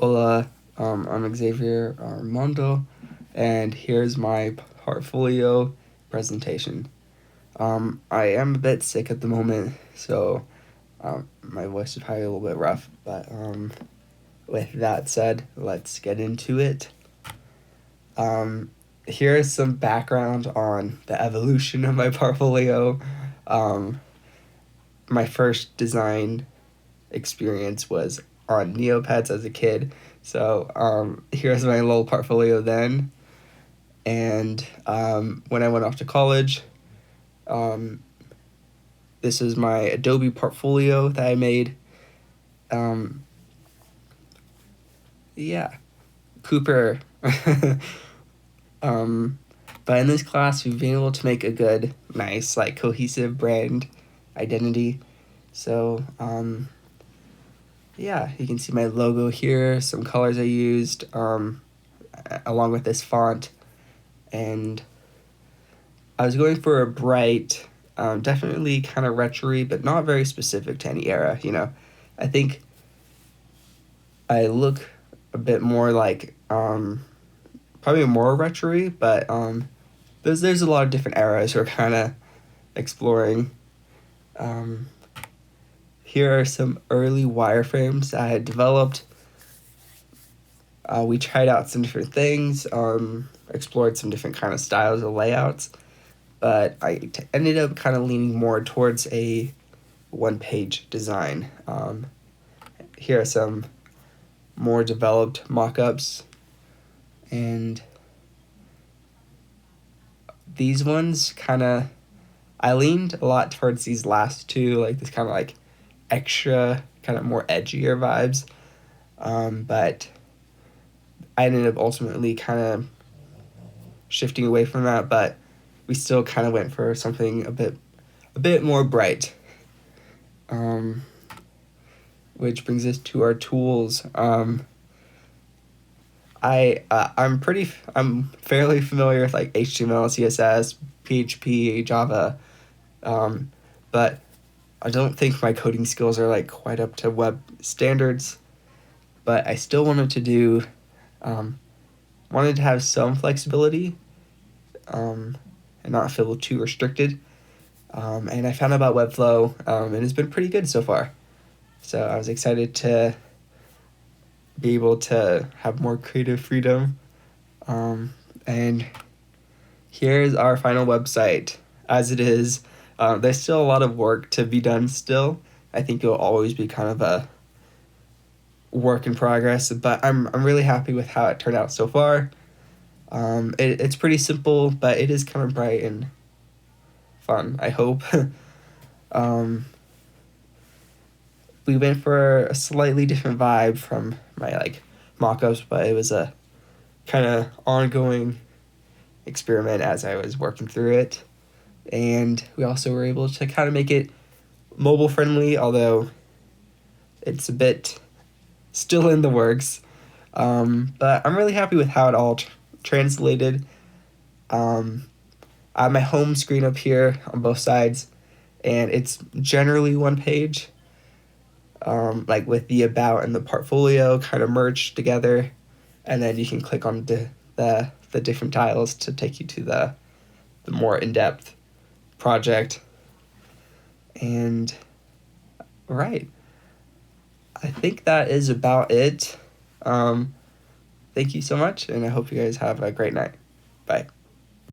Hola, I'm Xavier Armando, and here's my portfolio presentation. I am a bit sick at the moment, so my voice is probably a little bit rough, but with that said, let's get into it. Here is some background on the evolution of my portfolio. My first design experience was on Neopets as a kid. So here's my little portfolio then. And when I went off to college, this is my Adobe portfolio that I made. Yeah, Cooper. But in this class, we've been able to make a good, nice, like cohesive brand identity. So yeah, you can see my logo here, some colors I used, along with this font. And I was going for a bright, definitely kind of retro-y, but not very specific to any era, you know. I think I look a bit more like, probably more retro-y, but there's a lot of different eras we're kind of exploring. Here are some early wireframes I had developed. We tried out some different things, explored some different kind of styles of layouts, but I ended up kind of leaning more towards a one-page design. Here are some more developed mock-ups, and these ones I leaned a lot towards these last two, like this kind of like extra, kind of more edgier vibes, but I ended up ultimately kind of shifting away from that, but we still kind of went for something a bit more bright. Which brings us to our tools. I'm fairly familiar with like HTML, CSS, PHP, Java, but I don't think my coding skills are like quite up to web standards. But I still wanted to have some flexibility, and not feel too restricted. And I found out about Webflow, and it's been pretty good so far. So I was excited to be able to have more creative freedom. And here's our final website. As it is, there's still a lot of work to be done still. I think it'll always be kind of a work in progress, but I'm really happy with how it turned out so far. It's pretty simple, but it is kind of bright and fun, I hope. We went for a slightly different vibe from my like mock-ups, but it was a kind of ongoing experiment as I was working through it. And we also were able to kind of make it mobile friendly, although it's a bit still in the works. But I'm really happy with how it all translated. I have my home screen up here on both sides, and it's generally one page, like with the about and the portfolio kind of merged together, and then you can click on the different tiles to take you to the more in-depth project. And right, I think that is about it. Thank you so much, and I hope you guys have a great night. Bye.